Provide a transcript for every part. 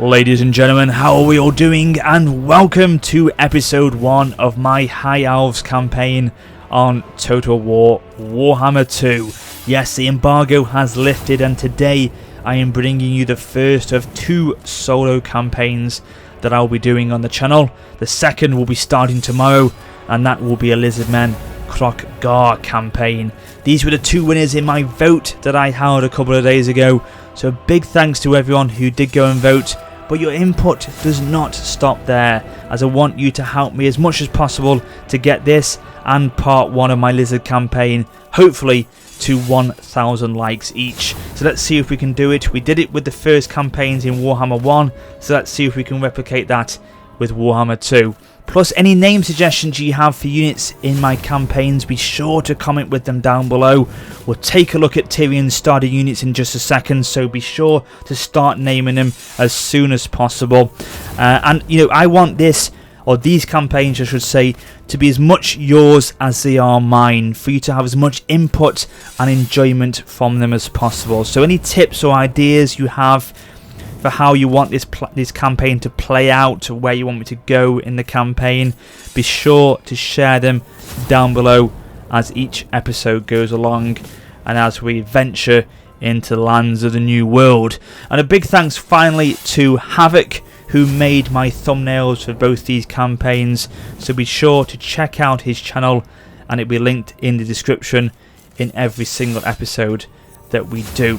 Ladies and gentlemen, how are we all doing? And welcome to episode 1 of my High Elves campaign on Total War Warhammer 2. Yes, the embargo has lifted and today I am bringing you the first of 2 solo campaigns that I'll be doing on the channel. The second will be starting tomorrow and that will be a Lizardmen Kroq-Gar campaign. These were the 2 winners in my vote that I held a couple of days ago. So big thanks to everyone who did go and vote. But your input does not stop there, as I want you to help me as much as possible to get this and part 1 of my Lizard campaign, hopefully to 1,000 likes each. So let's see if we can do it. We did it with the first campaigns in Warhammer 1, so let's see if we can replicate that with Warhammer 2. Plus, any name suggestions you have for units in my campaigns, be sure to comment with them down below. We'll take a look at Tyrion's starter units in just a second, so be sure to start naming them as soon as possible. And you know, I want this, or these campaigns I should say, to be as much yours as they are mine, for you to have as much input and enjoyment from them as possible. So any tips or ideas you have for how you want this campaign to play out, or where you want me to go in the campaign, be sure to share them down below as each episode goes along and as we venture into the lands of the new world. And a big thanks finally to Havoc, who made my thumbnails for both these campaigns, so be sure to check out his channel and it'll be linked in the description in every single episode that we do.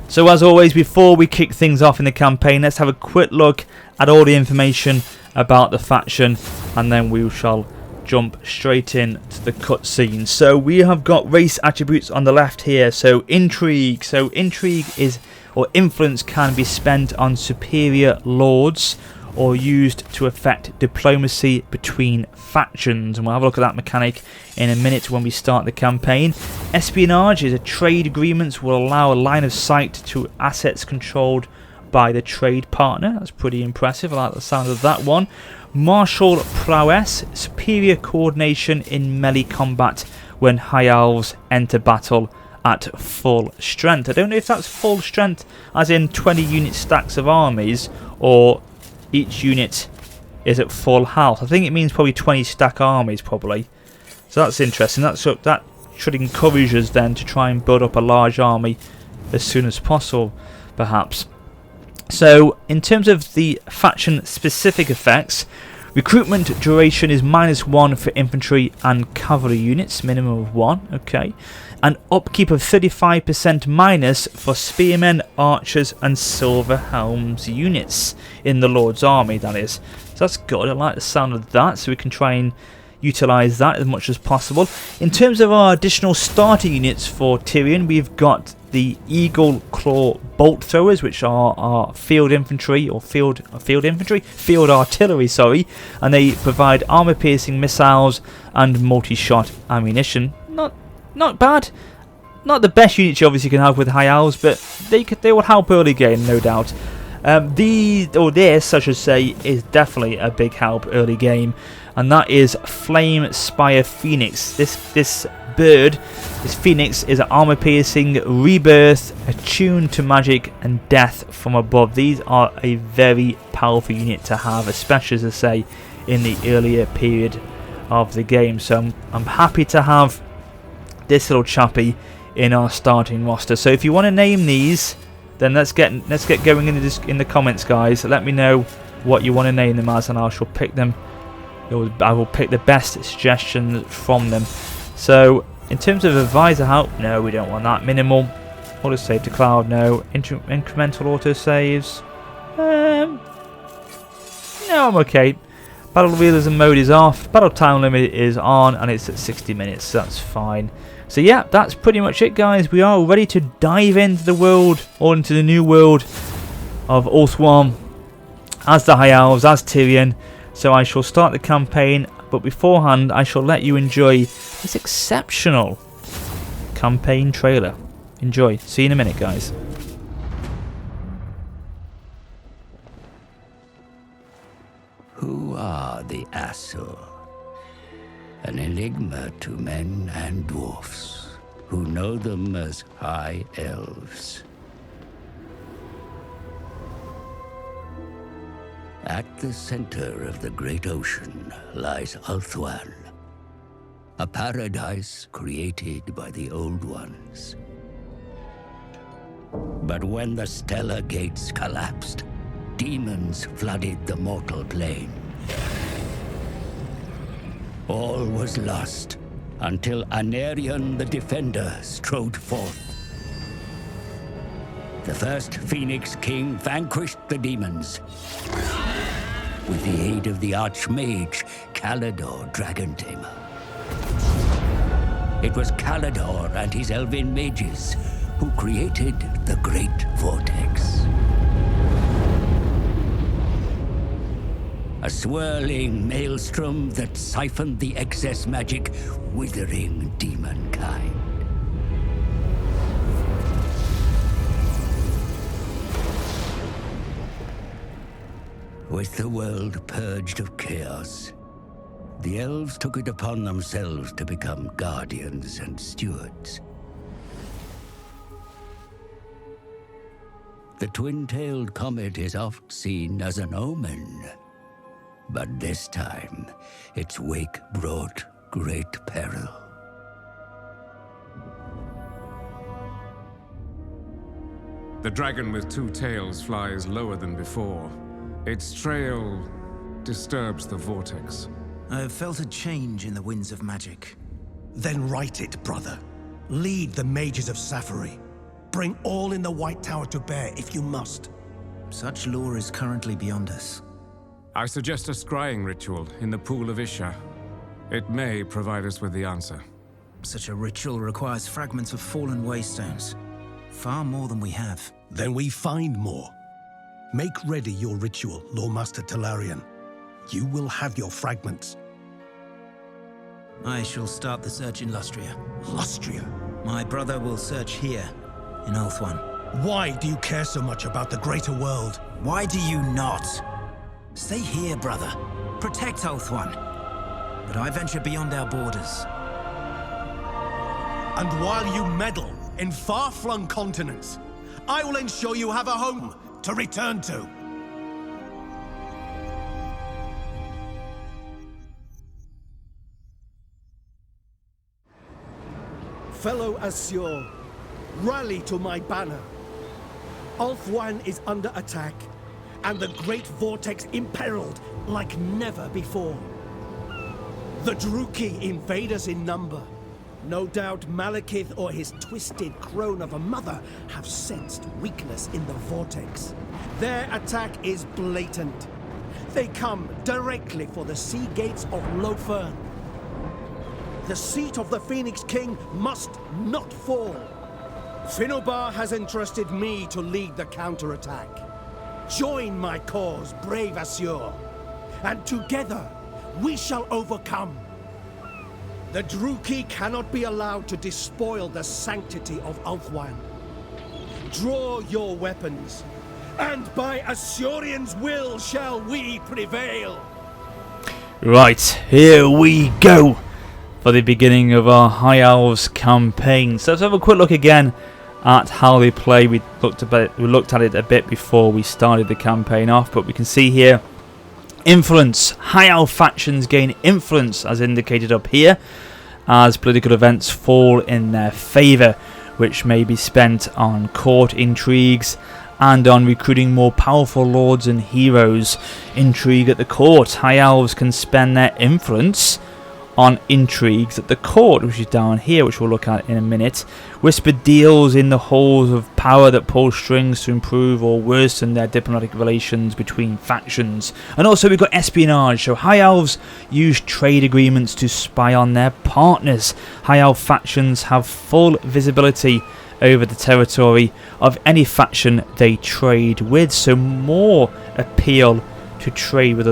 So as always, before we kick things off in the campaign, let's have a quick look at all the information about the faction and then we shall jump straight in to the cutscene. So we have got race attributes on the left here. So intrigue. So intrigue is, or influence, can be spent on superior lords or used to affect diplomacy between factions, and we'll have a look at that mechanic in a minute when we start the campaign. Espionage is a trade agreement, will allow a line of sight to assets controlled by the trade partner. That's pretty impressive, I like the sound of that one. Martial prowess, superior coordination in melee combat when High Elves enter battle at full strength. I don't know if that's full strength as in 20 unit stacks of armies, or each unit is at full health. I think it means probably 20 stack armies probably. So that's interesting. That should encourage us then to try and build up a large army as soon as possible, perhaps. So in terms of the faction specific effects, recruitment duration is -1 for infantry and cavalry units, minimum of 1, okay. And upkeep of 35% minus for spearmen, archers and silver helms units in the Lord's army, that is. So that's good, I like the sound of that, so we can try and utilise that as much as possible. In terms of our additional starter units for Tyrion, we've got the Eagle Claw bolt throwers, which are our field infantry, or field artillery, sorry, and they provide armor piercing missiles and multi-shot ammunition. Not bad. Not the best units you obviously can have with High Elves, but they will help early game, no doubt. This, I should say, is definitely a big help early game, and that is Flame Spire Phoenix. This bird, this Phoenix, is an armor piercing, rebirth, attuned to magic and death from above. These are a very powerful unit to have, especially as I say in the earlier period of the game. So I'm happy to have this little chappy in our starting roster. So if you want to name these, then let's get going in the comments, guys. Let me know what you want to name them as, and I shall pick them. I will pick the best suggestions from them. So in terms of advisor help, no, we don't want that. Minimal auto save to cloud, no. Incremental auto saves, no, I'm okay. Battle realism mode is off, battle time limit is on, and it's at 60 minutes, so that's fine. So yeah, that's pretty much it, guys. We are ready to dive into the world, or into the new world of Ulthuan as the High Elves, as Tyrion. So I shall start the campaign, but beforehand I shall let you enjoy this exceptional campaign trailer. Enjoy. See you in a minute, guys. Who are the Asur? An enigma to men and dwarfs, who know them as High Elves. At the center of the great ocean lies Ulthuan, a paradise created by the Old Ones. But when the stellar gates collapsed, demons flooded the mortal plane. All was lost until Anarion the Defender strode forth. The first Phoenix King vanquished the demons with the aid of the Archmage Calador Dragon Tamer. It was Calador and his elven mages who created the Great Vortex. A swirling maelstrom that siphoned the excess magic, withering demonkind. With the world purged of chaos, the elves took it upon themselves to become guardians and stewards. The twin-tailed comet is oft seen as an omen, but this time its wake brought great peril. The dragon with two tails flies lower than before. Its trail disturbs the vortex. I have felt a change in the winds of magic. Then right it, brother. Lead the mages of Safari. Bring all in the White Tower to bear if you must. Such lore is currently beyond us. I suggest a scrying ritual in the pool of Isha. It may provide us with the answer. Such a ritual requires fragments of fallen waystones. Far more than we have. Then we find more. Make ready your ritual, Lawmaster Talarian. You will have your fragments. I shall start the search in Lustria. Lustria? My brother will search here, in Ulthuan. Why do you care so much about the greater world? Why do you not? Stay here, brother. Protect Ulthuan. But I venture beyond our borders. And while you meddle in far-flung continents, I will ensure you have a home to return to. Fellow Assur, rally to my banner. Ulthuan is under attack, and the Great Vortex imperiled like never before. The Druki invade us in number. No doubt Malekith or his twisted crone of a mother have sensed weakness in the Vortex. Their attack is blatant. They come directly for the sea gates of Lofern. The seat of the Phoenix King must not fall. Finnobar has entrusted me to lead the counterattack. Join my cause, brave Assur, and together we shall overcome. The Druki cannot be allowed to despoil the sanctity of Ulthuan. Draw your weapons, and by Assurian's will shall we prevail. Right, here we go for the beginning of our High Elves campaign. So let's have a quick look again at how they play. We looked at it a bit before we started the campaign off, but we can see here influence. High Elf factions gain influence as indicated up here as political events fall in their favour, which may be spent on court intrigues and on recruiting more powerful lords and heroes. Intrigue at the court. High Elves can spend their influence on intrigues at the court, which is down here, which we'll look at in a minute. Whispered deals in the halls of power that pull strings to improve or worsen their diplomatic relations between factions. And also we've got espionage, so High Elves use trade agreements to spy on their partners. High Elf factions have full visibility over the territory of any faction they trade with, so more appeal to trade with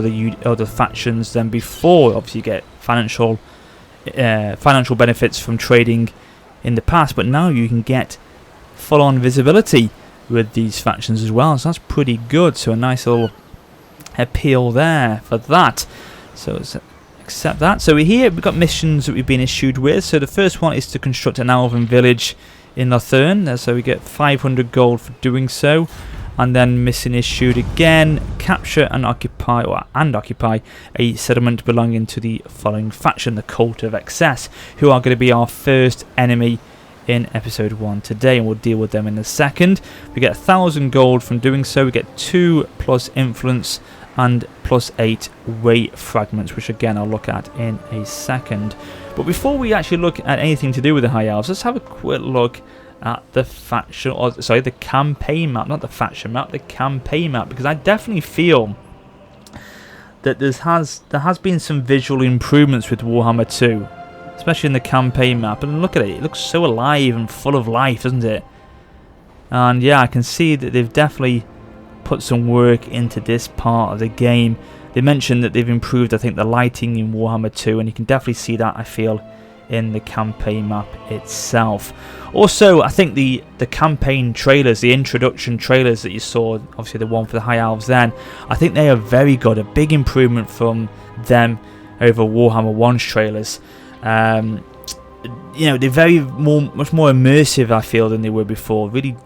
other factions than before. Obviously you get financial benefits from trading in the past, but now you can get full-on visibility with these factions as well, so that's pretty good. So a nice little appeal there for that. So let's accept that. So here we've got missions that we've been issued with. So the first one is to construct an elven village in Lothern, so we get 500 gold for doing so. And then missing issued again, capture and occupy a settlement belonging to the following faction, the Cult of Excess, who are going to be our first enemy in episode 1 today, and we'll deal with them in a second. We get 1,000 gold from doing so. We get 2 plus influence and plus 8 weight fragments, which again I'll look at in a second. But before we actually look at anything to do with the High Elves, let's have a quick look at the faction, or sorry, the campaign map, not the faction map, the campaign map, because I definitely feel that there has been some visual improvements with Warhammer 2, especially in the campaign map. And look at it looks so alive and full of life, doesn't it? And yeah, I can see that they've definitely put some work into this part of the game. They mentioned that they've improved, I think, the lighting in Warhammer 2, and you can definitely see that, I feel, in the campaign map itself. Also, I think the campaign trailers, the introduction trailers that you saw, obviously the one for the High Elves then, I think they are very good, a big improvement from them over Warhammer 1's trailers. You know, they're much more immersive, I feel, than they were before. Really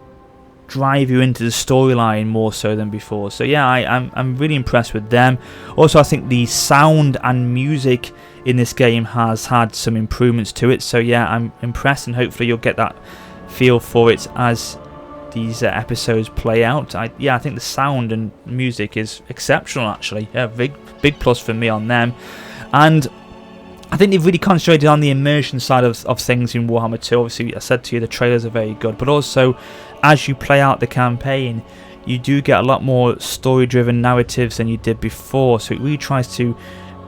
drive you into the storyline more so than before. So yeah, I'm really impressed with them. Also, I think the sound and music in this game has had some improvements to it. So yeah, I'm impressed, and hopefully you'll get that feel for it as these episodes play out. I think the sound and music is exceptional, actually. Yeah, big plus for me on them. And I think they've really concentrated on the immersion side of things in Warhammer 2. Obviously, I said to you, the trailers are very good, but also as you play out the campaign, you do get a lot more story-driven narratives than you did before. So it really tries to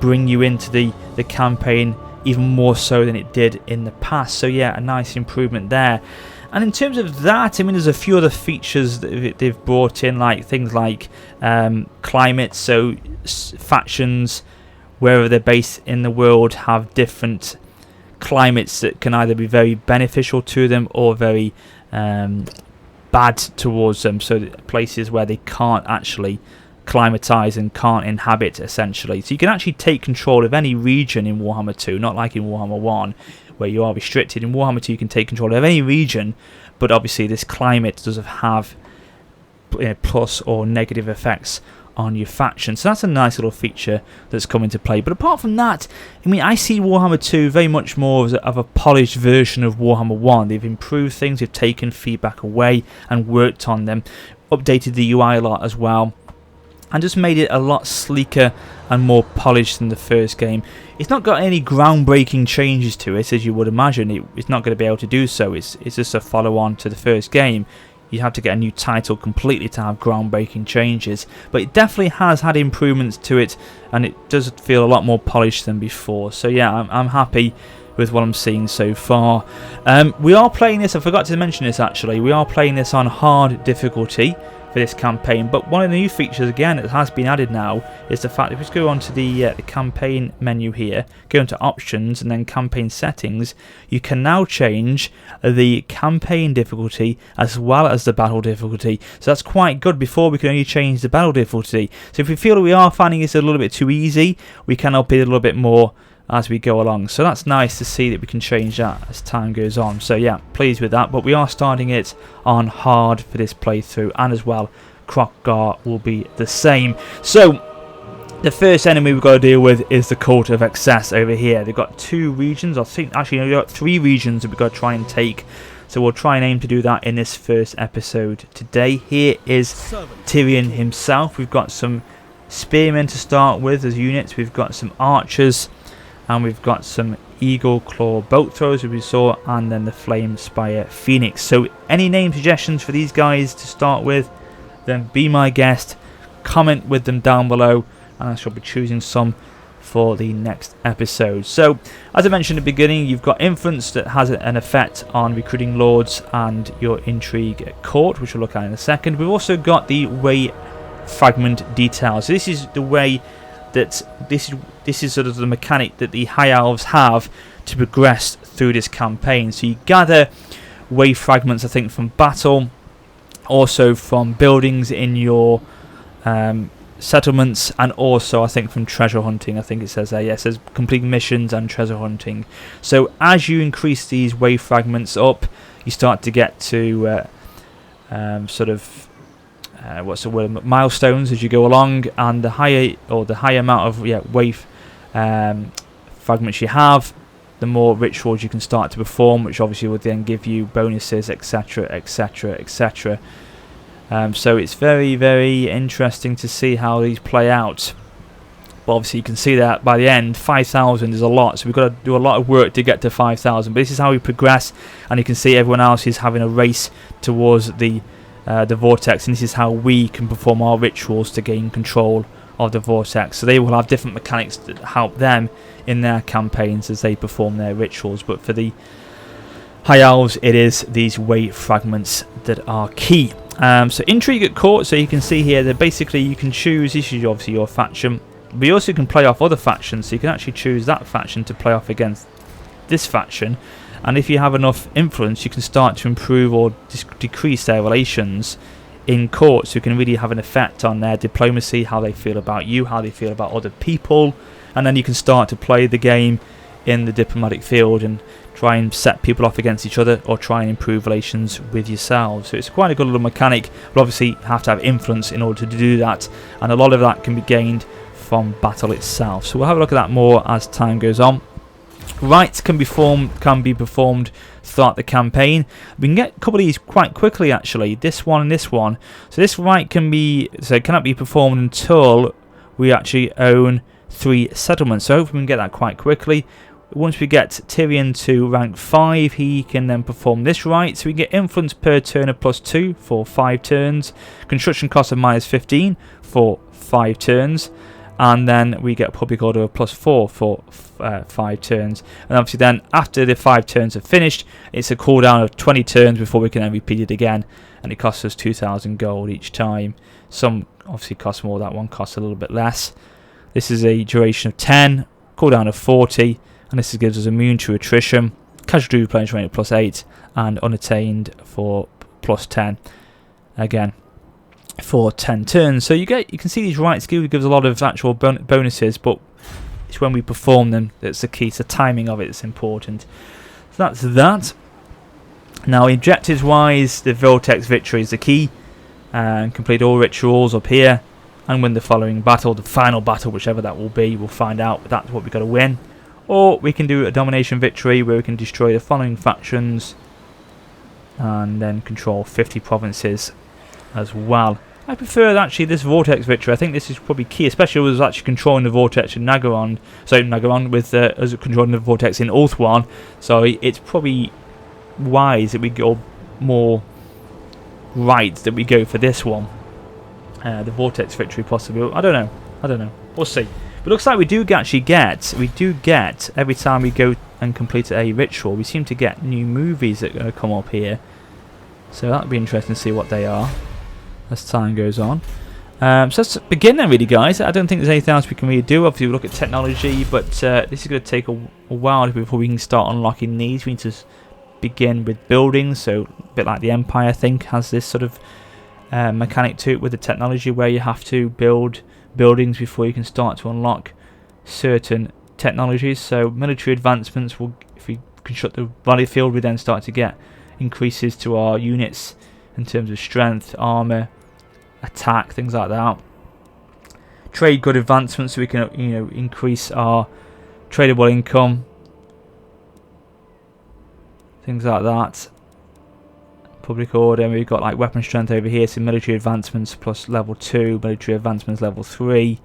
bring you into the campaign even more so than it did in the past. So yeah, a nice improvement there. And in terms of that, I mean, there's a few other features that they've brought in, like things like climate. So factions, wherever they're based in the world, have different climates that can either be very beneficial to them or very bad towards them. So places where they can't actually climatize and can't inhabit, essentially. So you can actually take control of any region in Warhammer 2, not like in Warhammer 1 where you are restricted. In Warhammer 2 you can take control of any region, but obviously this climate doesn't have plus or negative effects on your faction. So that's a nice little feature that's come into play. But apart from that, I mean, I see Warhammer 2 very much more of a polished version of Warhammer 1. They've improved things, they've taken feedback away and worked on them, updated the UI a lot as well, and just made it a lot sleeker and more polished than the first game. It's not got any groundbreaking changes to it, as you would imagine. It's not going to be able to do so. It's just a follow-on to the first game. You have to get a new title completely to have groundbreaking changes, but it definitely has had improvements to it, and it does feel a lot more polished than before. So yeah, I'm happy with what I'm seeing so far. We are playing this, I forgot to mention this actually, we are playing this on hard difficulty for this campaign, but one of the new features again that has been added now is the fact that if we just go onto the campaign menu here, go into options and then campaign settings, you can now change the campaign difficulty as well as the battle difficulty. So that's quite good. Before we could only change the battle difficulty, so if we feel that we are finding this a little bit too easy, we can up it a little bit more as we go along. So that's nice to see that we can change that as time goes on. So yeah, pleased with that. But we are starting it on hard for this playthrough, and as well Kroq-Gar will be the same. So the first enemy we've got to deal with is the Cult of Excess over here. They've got 2 regions, I think actually they've got 3 regions that we've got to try and take. So we'll try and aim to do that in this first episode today. Here is Tyrion himself. We've got some spearmen to start with as units. We've got some archers, and we've got some Eagle Claw bolt throwers, as we saw, and then the Flame Spire Phoenix. So any name suggestions for these guys to start with, then be my guest, comment with them down below, and I shall be choosing some for the next episode. So as I mentioned at the beginning, you've got influence that has an effect on recruiting lords and your intrigue at court, which we'll look at in a second. We've also got the way fragment details. So this is the way that this is sort of the mechanic that the High Elves have to progress through this campaign. So you gather wave fragments, I think, from battle, also from buildings in your settlements, and also I think from treasure hunting. I think it says there, yes, it says complete missions and treasure hunting. So as you increase these wave fragments up, you start to get to what's the word, milestones as you go along, and the higher amount of wave fragments you have, the more rituals you can start to perform, which obviously will then give you bonuses, etc, etc, etc. So it's very, very interesting to see how these play out. But obviously you can see that by the end 5,000 is a lot, so we've got to do a lot of work to get to 5,000. But this is how we progress, and you can see everyone else is having a race towards the vortex, and this is how we can perform our rituals to gain control of the vortex. So they will have different mechanics that help them in their campaigns as they perform their rituals. But for the High Elves, it is these weight fragments that are key. So intrigue at court, so you can see here that basically you can choose, this is obviously your faction, but you also can play off other factions, so you can actually choose that faction to play off against this faction. And if you have enough influence, you can start to improve or decrease their relations in court, so you can really have an effect on their diplomacy, how they feel about you, how they feel about other people, and then you can start to play the game in the diplomatic field and try and set people off against each other, or try and improve relations with yourselves. So it's quite a good little mechanic, but obviously you have to have influence in order to do that, and a lot of that can be gained from battle itself. So we'll have a look at that more as time goes on. Rites can be performed throughout the campaign. We can get a couple of these quite quickly actually, this one and this one. So this rite cannot be performed until we actually own 3 settlements. So hopefully we can get that quite quickly. Once we get Tyrion to rank 5, he can then perform this rite. So we get influence per turn of +2 for 5 turns, construction cost of -15 for 5 turns, and then we get public order of +4 for 5 turns. And obviously then after the 5 turns are finished, it's a cooldown of 20 turns before we can then repeat it again, and it costs us 2,000 gold each time. Some obviously cost more, that one costs a little bit less. This is a duration of 10, cooldown of 40, and this gives us immune to attrition, casualty replenishment at +8, and unattained for +10. Again, for 10 turns. So you can see these rites gives a lot of actual bonuses, but it's when we perform them that's the key. So timing of it is important. So that's that. Now objectives wise, the Vortex victory is the key, and complete all rituals up here and win the following battle, the final battle, whichever that will be. We'll find out. That's what we've got to win. Or we can do a domination victory where we can destroy the following factions and then control 50 provinces as well. I prefer actually this Vortex victory. I think this is probably key, especially with us actually controlling the Vortex in Nagaron. So Nagaron with us controlling the Vortex in Ulthuan. So it's probably wise that we go more right that we go for this one. The Vortex victory possibly. I don't know. We'll see. But it looks like we do get every time we go and complete a ritual, we seem to get new movies that are going to come up here. So that'll be interesting to see what they are as time goes on. So let's begin then, really, guys. I don't think there's anything else we can really do. Obviously, we look at technology, but this is going to take a while before we can start unlocking these. We need to begin with buildings, so a bit like the Empire, I think, has this sort of mechanic to it with the technology where you have to build buildings before you can start to unlock certain technologies. So military advancements will, if we construct the battlefield, we then start to get increases to our units in terms of strength, armor, attack, things like that. Trade good advancements, so we can increase our tradable income, things like that. Public order, we've got like weapon strength over here, so military advancements plus level 2, military advancements level 3,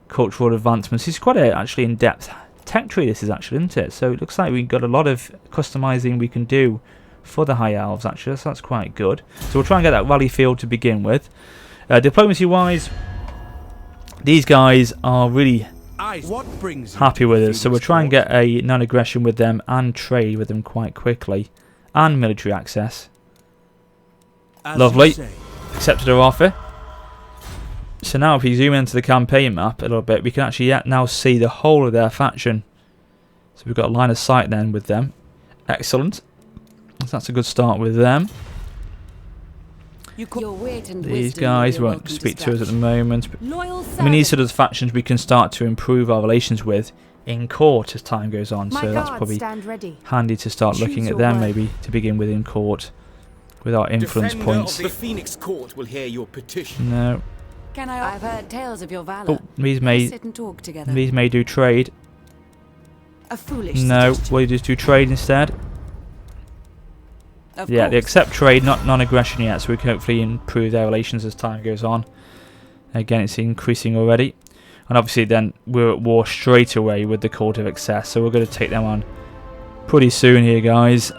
cultural advancements. It's quite a actually in-depth tech tree, this is actually, isn't it? So it looks like we've got a lot of customizing we can do for the High Elves actually, so that's quite good. So we'll try and get that rally field to begin with. Diplomacy wise, these guys are really happy with us, so we'll try and get a non-aggression with them and trade with them quite quickly. And military access. Lovely. Accepted our offer. So now if we zoom into the campaign map a little bit, we can actually now see the whole of their faction. So we've got a line of sight then with them. Excellent. So that's a good start with them. These guys won't speak to us at the moment. I mean, these sort of factions we can start to improve our relations with in court as time goes on, so that's probably handy to start looking at them maybe to begin with in court. with our influence Defender points. of the Phoenix Court will hear your petition. No. I've heard tales of your valor. Oh, these may Sit and talk together. do trade. A foolish No, suggestion. we'll just do trade instead. Of Yeah, they course. accept trade, not non-aggression yet, so we can hopefully improve their relations as time goes on. Again, it's increasing already. And obviously then we're at war straight away with the Court of Excess, so we're going to take them on pretty soon here, guys.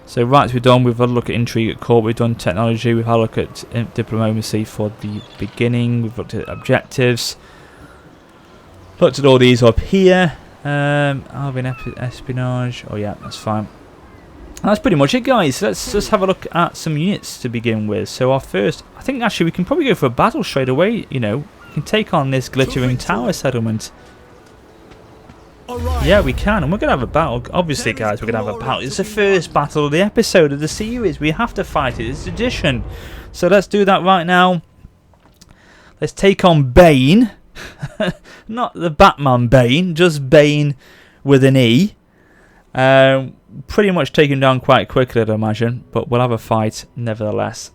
So right, we're done. We've had a look at intrigue at court, we've done technology, we've had a look at diplomacy for the beginning, we've looked at objectives, looked at all these up here. Alvin espionage, oh yeah, that's fine. And that's pretty much it, guys. Let's just have a look at some units to begin with. So our first, I think actually we can probably go for a battle straight away, you know. We can take on this glittering tower settlement. Yeah, we can, and we're going to have a battle. Obviously, guys, we're going to have a battle. It's the first battle of the episode of the series. We have to fight it. It's tradition. So let's do that right now. Let's take on Bane. Not the Batman Bane, just Bane with an E. Pretty much take him down quite quickly, I'd imagine, but we'll have a fight nevertheless.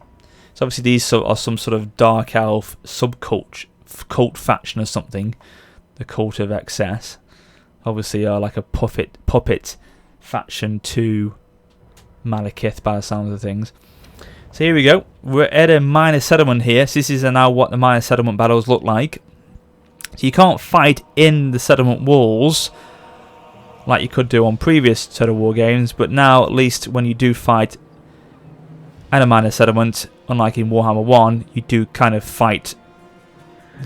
So obviously these are some sort of dark elf subcult cult faction or something. The Cult of Excess. Obviously are like a puppet faction to Malekith by the sounds of things. So here we go. We're at a minor settlement here. So this is now what the minor settlement battles look like. So you can't fight in the settlement walls like you could do on previous Total War games, but now at least when you do fight in a minor settlement, unlike in Warhammer 1, you do kind of fight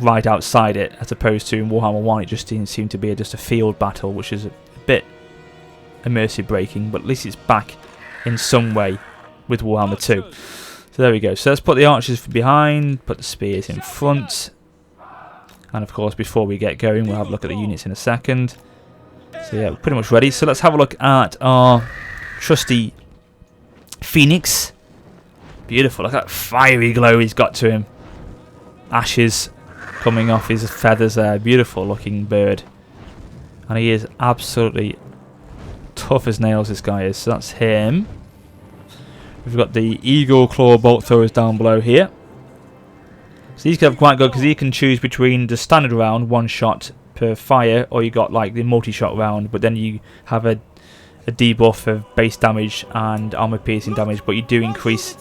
right outside it, as opposed to in Warhammer 1 it just didn't seem to be just a field battle, which is a bit immersive breaking, but at least it's back in some way with Warhammer 2. So there we go. So let's put the archers from behind, put the spears in front, and of course before we get going we'll have a look at the units in a second. So yeah, we're pretty much ready. So let's have a look at our trusty Phoenix. Beautiful, look at that fiery glow he's got to him. Ashes coming off his feathers there. Beautiful looking bird. And he is absolutely tough as nails, this guy is. So that's him. We've got the Eagle Claw bolt throwers down below here. So these are quite good because you can choose between the standard round, one shot per fire, or you got like the multi-shot round, but then you have a debuff of base damage and armor piercing damage, but you do increase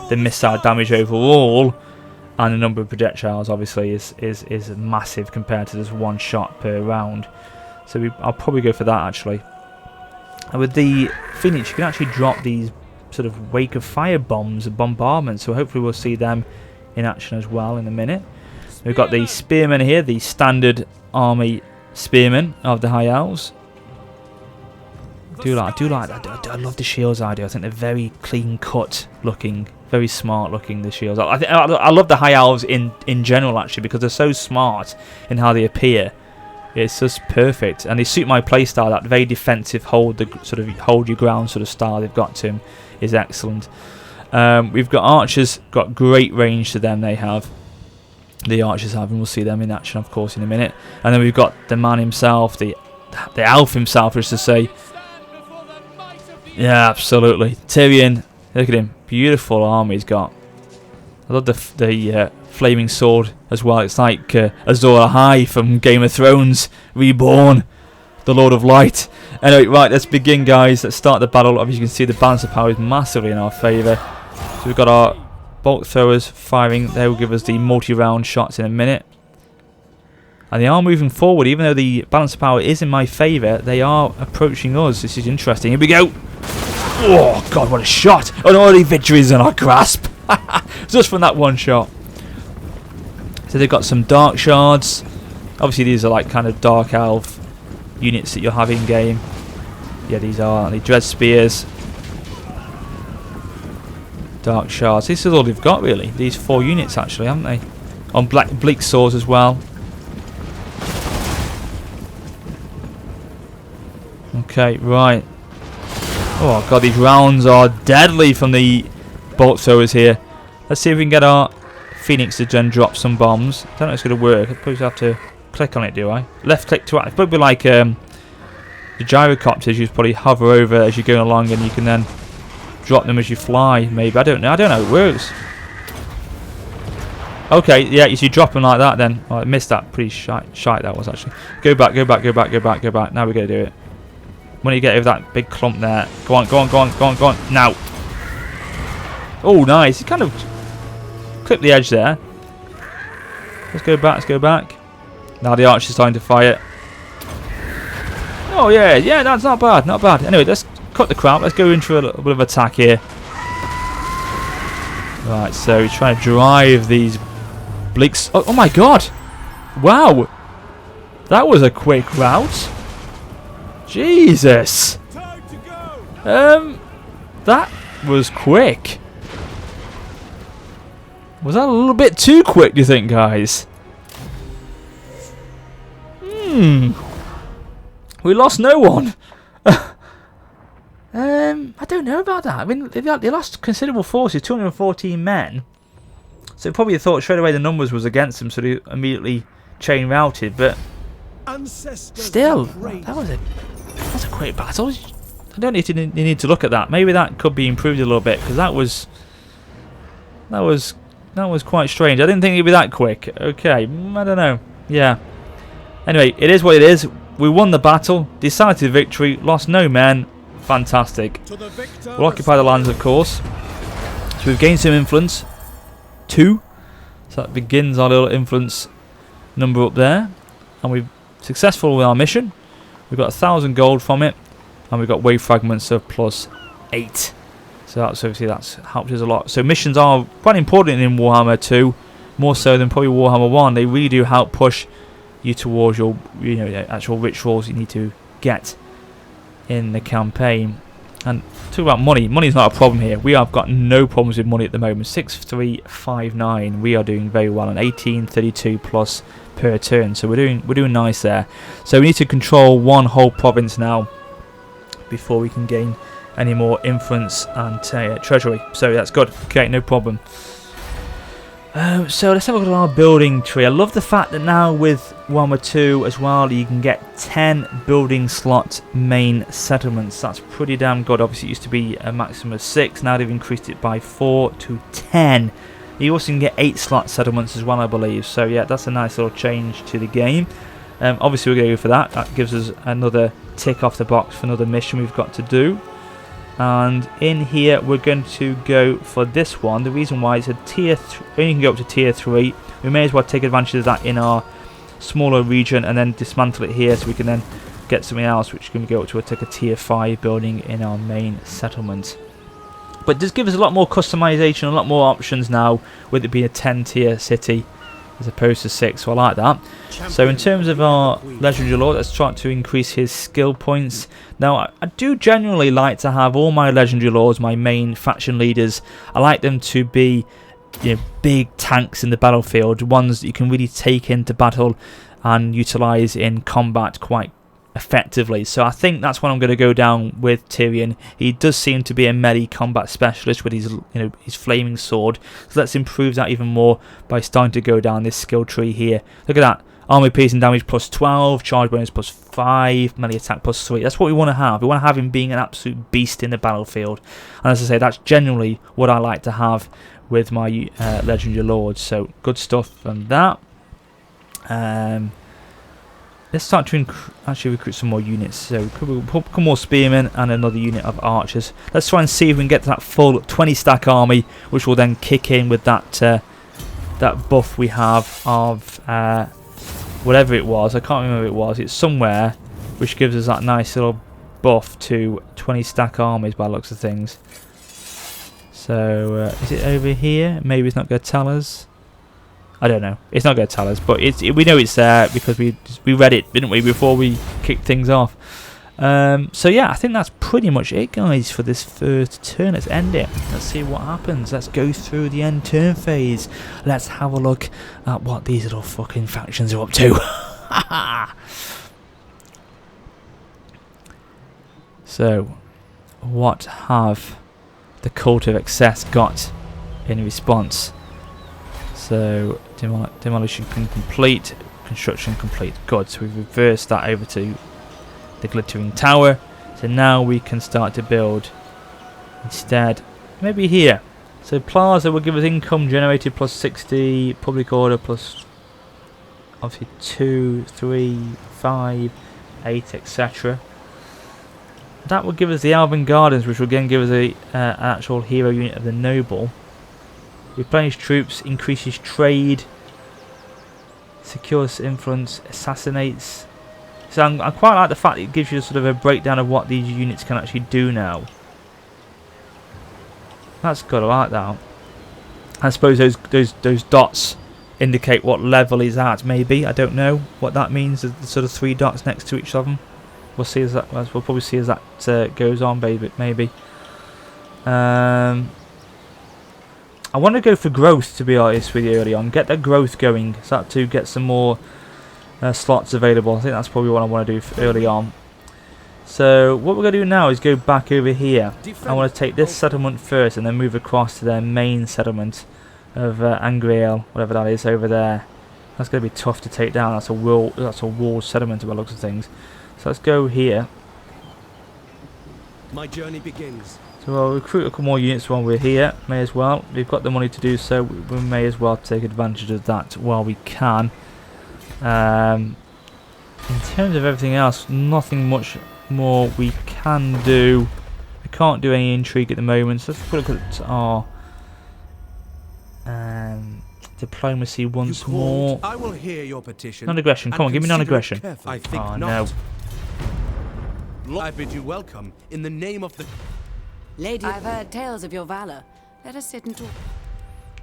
the missile damage overall, and the number of projectiles obviously is massive compared to this one shot per round. So I'll probably go for that actually. And with the Phoenix you can actually drop these sort of wake of fire bombs and bombardments, so hopefully we'll see them in action as well in a minute. We've got the spearmen here, the standard army spearmen of the High Elves. I do like that. I love the shields idea. I think they're very clean cut looking, very smart looking, the shields. I love the High Elves in general actually, because they're so smart in how they appear. It's just perfect, and they suit my playstyle. That very defensive, hold your ground sort of style they've got to them is excellent. We've got archers, got great range to them. They have. The archers have, and we'll see them in action of course in a minute. And then we've got the man himself, the elf himself, as to say. Yeah, absolutely. Tyrion, look at him, beautiful armor he's got. I love the flaming sword as well. It's like Azor Ahai from Game of Thrones reborn, the Lord of Light. Anyway, right, let's begin, guys. Let's start the battle. Obviously, you can see the balance of power is massively in our favour. So we've got our bolt throwers firing. They will give us the multi-round shots in a minute. And they are moving forward, even though the balance of power is in my favour. They are approaching us. This is interesting. Here we go. Oh god, what a shot! And already victories in our grasp. Just from that one shot. So they've got some dark shards. Obviously these are like kind of dark elf units that you'll have in game. Yeah, these are the dread spears. Dark shards. This is all they've got really. These 4 units actually, haven't they? On bleak swords as well. Okay, right. Oh god, these rounds are deadly from the bolt throwers here. Let's see if we can get our Phoenix to then drop some bombs. I don't know if it's going to work. I suppose I have to click on it, do I? Left click to act. It's probably like the gyrocopters. You just probably hover over as you're going along, and you can then drop them as you fly, maybe. I don't know how it works. Okay, yeah, you see drop them like that then. Oh, I missed that. Pretty shite that was, actually. Go back. Now we're going to do it. When you get over that big clump there. Go on. Now. Oh, nice. You kind of clipped the edge there. Let's go back. Now the archer's starting to fire. Oh, yeah, that's not bad. Anyway, let's cut the crap. Let's go in for a little bit of attack here. Right, so we're trying to drive these bleaks. Oh my god! Wow! That was a quick route. Jesus! That was quick. Was that a little bit too quick, do you think, guys? We lost no one. I don't know about that. I mean, they lost considerable forces, 214 men. So probably thought straight away the numbers was against them, so they immediately chain routed. But still, that's a quick battle. I don't need to look at that. Maybe that could be improved a little bit, because that was quite strange. I didn't think it'd be that quick. Okay, I don't know. Yeah. Anyway, it is what it is. We won the battle, decisive victory, lost no men. Fantastic. We'll occupy the lands, of course. So we've gained some influence. 2. So that begins our little influence number up there. And we're successful with our mission. We've got 1,000 gold from it. And we've got wave fragments of +8. So that's obviously that's helped us a lot. So missions are quite important in Warhammer 2. More so than probably Warhammer 1. They really do help push you towards your actual rituals you need to get in the campaign. And talk about money's not a problem here. We have got no problems with money at the moment. 6359, we are doing very well, and 1832 plus per turn, so we're doing nice there. So we need to control one whole province now before we can gain any more influence and treasury, so that's good. Okay, no problem. So let's have a look at our building tree. I love the fact that now with Warhammer 2 as well, you can get 10 building slot main settlements. That's pretty damn good. Obviously it used to be a maximum of 6, now they've increased it by 4 to 10. You also can get 8 slot settlements as well, I believe. So yeah, that's a nice little change to the game. Obviously we're going to go for that. That gives us another tick off the box for another mission we've got to do. And in here we're going to go for this one. The reason why it's a tier 3, only can go up to tier 3. We may as well take advantage of that in our smaller region and then dismantle it here, so we can then get something else which can go up to a tier 5 building in our main settlement. But this gives us a lot more customization, a lot more options now, with it being a 10 tier city as opposed to 6, so I like that. So in terms of our legendary lord, let's try to increase his skill points. Now I do generally like to have all my legendary lords, my main faction leaders, I like them to be big tanks in the battlefield, ones that you can really take into battle and utilize in combat quite effectively. So I think that's what I'm going to go down with Tyrion. He does seem to be a melee combat specialist with his his flaming sword. So let's improve that even more by starting to go down this skill tree here. Look at that. Armor piercing damage +12, charge bonus +5, melee attack +3. That's what we want to have. We want to have him being an absolute beast in the battlefield. And as I say, that's generally what I like to have with my legendary lords. So good stuff on that. Let's start to actually recruit some more units. So we'll put more spearmen and another unit of archers. Let's try and see if we can get to that full 20 stack army, which will then kick in with that that buff we have of whatever it was. I can't remember what it was. It's somewhere, which gives us that nice little buff to 20 stack armies by the looks of things. So is it over here? Maybe it's not going to tell us. I don't know. It's not going to tell us, but we know it's there because we read it, didn't we, before we kicked things off. So yeah, I think that's pretty much it, guys, for this first turn. Let's end it. Let's see what happens. Let's go through the end turn phase. Let's have a look at what these little fucking factions are up to. So, what have the Cult of Excess got in response? So demolition complete, construction complete. Good. So we've reversed that over to the glittering tower. So now we can start to build instead. Maybe here. So Plaza will give us income generated plus 60, public order plus obviously 2, 3, 5, 8, etc. That will give us the Elven Gardens, which will again give us an actual hero unit of the Noble. Replenish troops, increases trade, secures influence, assassinates. So I quite like the fact that it gives you sort of a breakdown of what these units can actually do now. That's good, I like that. I suppose those dots indicate what level he's at, maybe. I don't know what that means, the sort of 3 dots next to each of them. We'll see as that, we'll probably see as that goes on, maybe. I want to go for growth, to be honest with you, early on. Get that growth going, so that to get some more slots available. I think that's probably what I want to do early on. So what we're going to do now is go back over here. I want to take this settlement first and then move across to their main settlement of Angriel, whatever that is over there. That's going to be tough to take down. That's a walled settlement by the looks of things. So let's go here. My journey begins. So we'll recruit a couple more units while we're here. May as well. We've got the money to do so. We may as well take advantage of that while we can. In terms of everything else, nothing much more we can do. We can't do any intrigue at the moment. So let's put a look at our diplomacy once more. I will hear your petition. Non-aggression. Come on, give me non-aggression. I think Oh not. no. I bid you welcome in the name of the... Lady, I've heard tales of your valor. Let us sit and talk.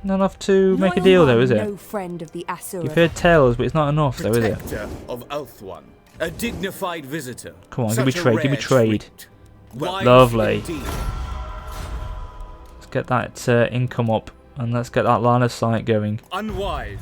Not enough to make a deal though, is it? No friend of the Asura. You've heard tales, but it's not enough though, is it? Protector of Ulthuan, a dignified visitor. Come on, give me Such a trade, give me rare trade. treat. Wise Lovely. indeed. Let's get that income up, and let's get that line of sight going. Unwise.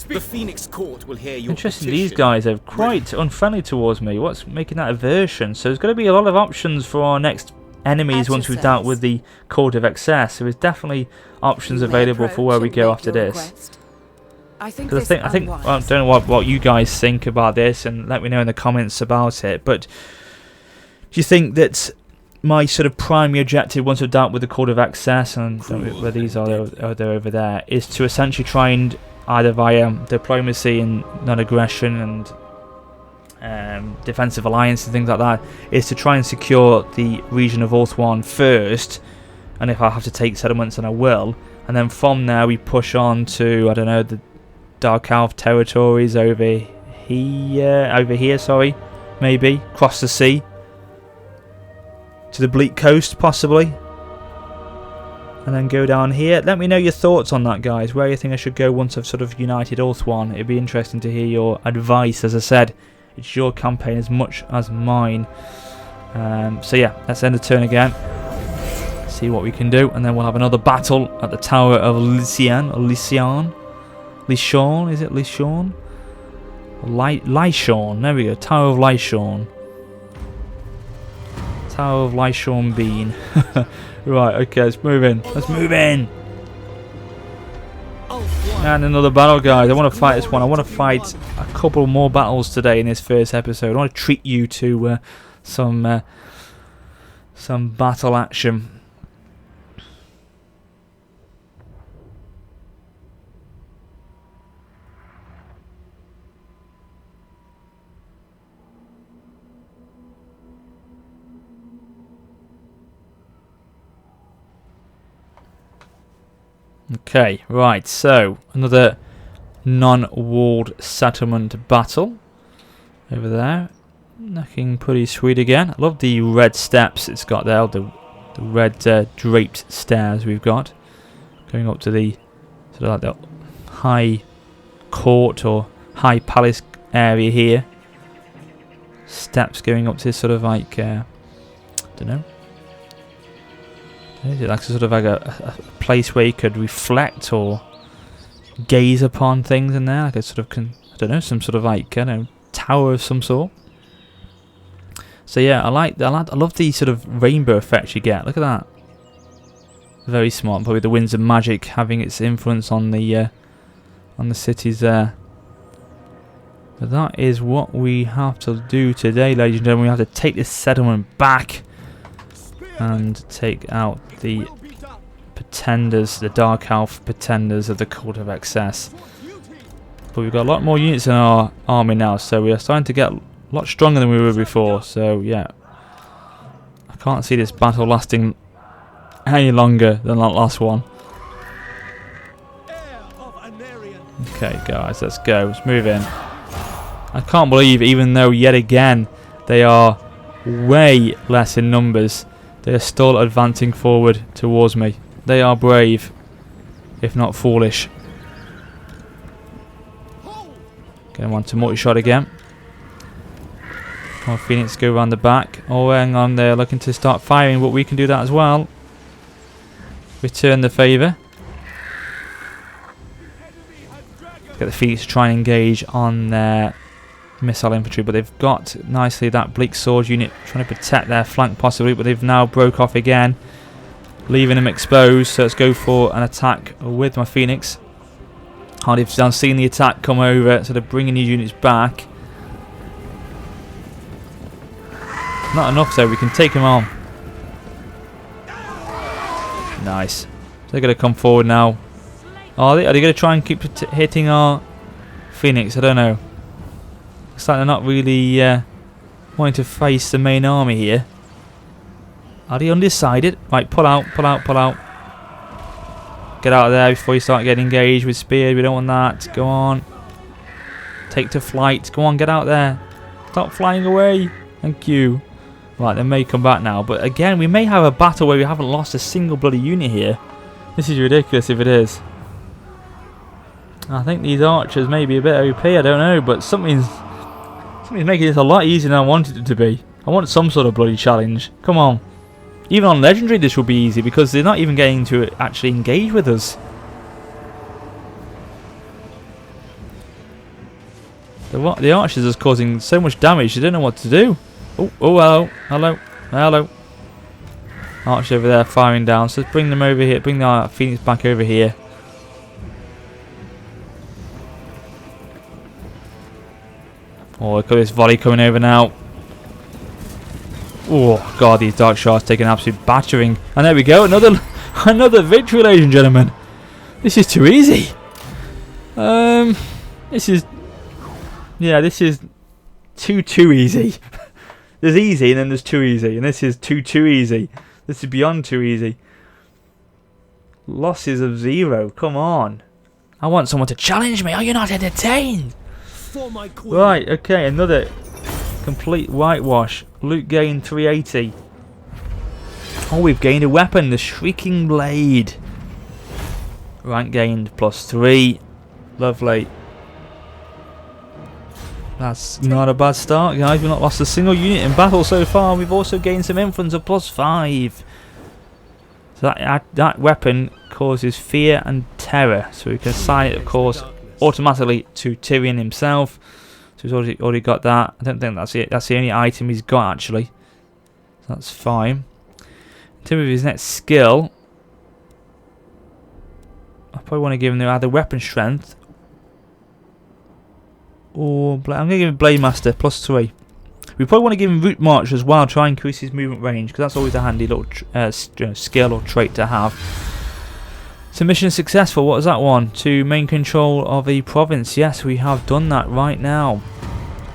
The Phoenix Court will hear your Interesting, petition. these guys are quite unfriendly towards me. What's making that aversion? So there's going to be a lot of options for our next enemies once we've dealt with the Court of Excess. So there's definitely options available for where we go after this. Because I think well, I don't know what you guys think about this, and let me know in the comments about it. But do you think that my sort of primary objective once we've dealt with the Court of Excess, and where these are, they're over there, is to essentially try and either via diplomacy and non-aggression and defensive alliance and things like that, is to try and secure the region of Ulthuan first, and if I have to take settlements, then I will, and then from there we push on to, I don't know, the Dark Elf territories over here, sorry, maybe, cross the sea to the Bleak Coast possibly, and then go down here. Let me know your thoughts on that, guys, where you think I should go once I've sort of united Ulthuan. It'd be interesting to hear your advice. As I said, it's your campaign as much as mine. So yeah, let's end the turn again, see what we can do, and then we'll have another battle at the Tower of Lycian, or Lycian? Lyshorn, is it Lyshorn? Lyshorn, there we go, Tower of Lyshorn. Tower of Lyshorn Bean. Right, okay, let's move in. Let's move in! And another battle, guys. I want to fight this one. I want to fight a couple more battles today in this first episode. I want to treat you to some battle action. Okay, right, so another non-walled settlement battle over there. Looking pretty sweet again. I love the red steps it's got there, the red draped stairs we've got. Going up to the sort of like the high court or high palace area here. Steps going up to sort of like, I don't know. Is it like sort of like a place where you could reflect or gaze upon things in there, like a sort of, I don't know, some sort of like, I don't know, tower of some sort. So yeah, I love the sort of rainbow effect you get. Look at that. Very smart. Probably the winds of magic having its influence on the cities there. But that is what we have to do today, ladies and gentlemen. We have to take this settlement back. and take out the pretenders, the Dark Elf pretenders of the Cult of Excess. But we've got a lot more units in our army now, so we are starting to get a lot stronger than we were before. So yeah, I can't see this battle lasting any longer than that last one. Okay guys, let's go, let's move in. I can't believe, even though yet again they are way less in numbers, they are still advancing forward towards me. They are brave, if not foolish. Going on to multi-shot again. More Phoenix go around the back. Oh, hang on, they're looking to start firing, but we can do that as well. Return the favour. Get the Phoenix to try and engage on their missile infantry, but they've got nicely that Bleak Sword unit trying to protect their flank possibly, but they've now broke off again, leaving them exposed. So let's go for an attack with my Phoenix. They've now seen the attack come over, so they're bringing these units back. Not enough though, we can take them on. Nice. They're going to come forward now. Are they going to try and keep hitting our Phoenix? I don't know. Looks like they're not really wanting to face the main army here. Are they undecided? Right, pull out, pull out, pull out. Get out of there before you start getting engaged with spears. We don't want that. Go on. Take to flight. Go on, get out there. Stop flying away. Thank you. Right, they may come back now. But again, we may have a battle where we haven't lost a single bloody unit here. This is ridiculous if it is. I think these archers may be a bit OP, I don't know. But something's making this a lot easier than I wanted it to be. I want some sort of bloody challenge. Come on. Even on Legendary this will be easy because they're not even getting to actually engage with us. The archers are causing so much damage, they don't know what to do. Oh, hello, hello, hello. Archer over there firing down, so let's bring them over here, bring the Phoenix back over here. Oh, look at this volley coming over now. Oh god, these Dark Shards take an absolute battering. And there we go, another victory, ladies and gentlemen. This is too easy. This is too easy. There's easy and then there's too easy, and this is too easy. This is beyond too easy. Losses of 0. Come on. I want someone to challenge me. Are you not entertained? For my queen. Right, okay, another complete whitewash. Loot gain 380. Oh, we've gained a weapon, the Shrieking Blade. Rank gained +3. Lovely. That's not a bad start, guys. We've not lost a single unit in battle so far. We've also gained some influence of +5. So that weapon causes fear and terror. So we can assign it, of course, automatically to Tyrion himself. So he's already got that. I don't think that's it. That's the only item he's got, actually. So that's fine. In terms of his next skill, I probably want to give him either weapon strength or I'm going to give him Blade Master +3. We probably want to give him Route March as well, try and increase his movement range, because that's always a handy little skill or trait to have. So mission successful. What was that one? To main control of a province. Yes, we have done that right now.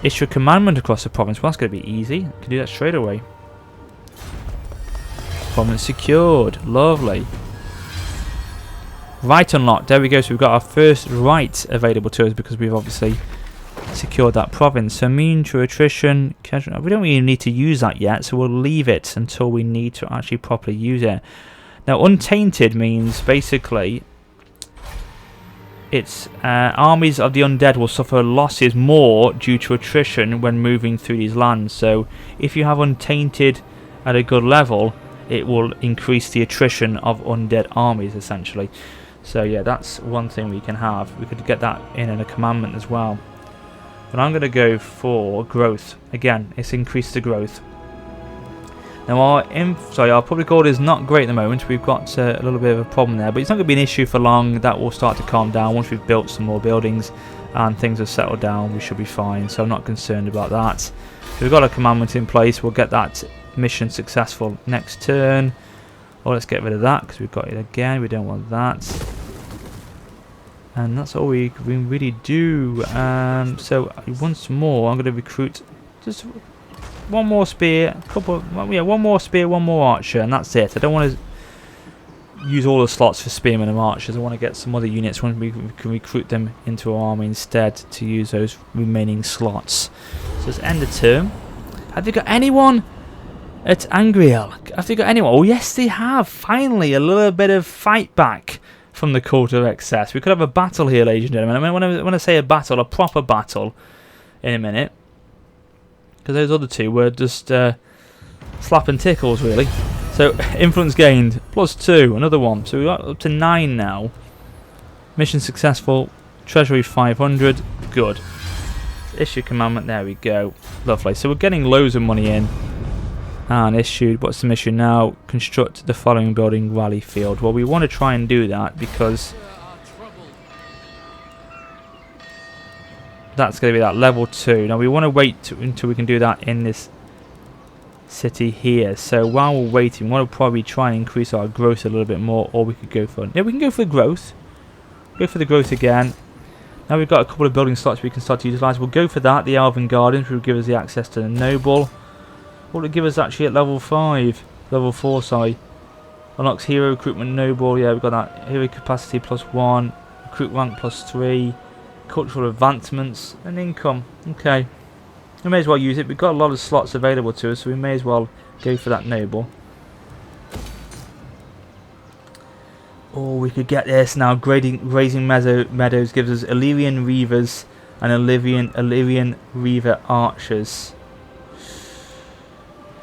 Issue a commandment across the province. Well, that's going to be easy. I can do that straight away. Province secured. Lovely. Right unlocked. There we go. So we've got our first right available to us because we've obviously secured that province. So immune to attrition. We don't really need to use that yet, so we'll leave it until we need to actually properly use it. Now, untainted means basically it's armies of the undead will suffer losses more due to attrition when moving through these lands. So if you have untainted at a good level, it will increase the attrition of undead armies essentially. So yeah, that's one thing we can have. We could get that in a commandment as well. But I'm going to go for growth. Again, it's increased the growth. Now our public order is not great at the moment. We've got a little bit of a problem there, but it's not going to be an issue for long. That will start to calm down once we've built some more buildings and things have settled down. We should be fine, so I'm not concerned about that. So we've got a commandment in place. We'll get that mission successful next turn. Or let's get rid of that because we've got it again. We don't want that. And that's all we can really do. So once more, I'm going to recruit just one more spear, one more spear, one more archer, and that's it. I don't want to use all the slots for spearmen and archers. I want to get some other units when we can recruit them into our army instead to use those remaining slots. So let's end the turn. Have they got anyone at Angriel? Have they got anyone? Oh yes, they have. Finally, a little bit of fight back from the Court of Excess. We could have a battle here, ladies and gentlemen. I mean, when I say a battle, a proper battle, in a minute, because those other two were just slapping tickles, really. So, influence gained, +2, another one. So, we've got up to 9 now. Mission successful, treasury 500, good. Issue commandment, there we go. Lovely. So, we're getting loads of money in. And issued, what's the mission now? Construct the following building, rally field. Well, we want to try and do that because that's going to be that level 2. Now, we want to wait until we can do that in this city here. So while we're waiting, we'll probably try and increase our growth a little bit more, or we could go for we can go for the growth. Go for the growth again. Now we've got a couple of building slots we can start to utilize. We'll go for that. The Elven Gardens will give us the access to the noble. What will it give us actually at level 5? Level 4, sorry. Unlocks hero recruitment noble. Yeah, we've got that hero capacity +1, recruit rank +3, cultural advancements, and income. Okay. We may as well use it. We've got a lot of slots available to us, so we may as well go for that noble. Or we could get this now. Grazing meadows gives us Illyrian Reavers and Illyrian Reaver Archers.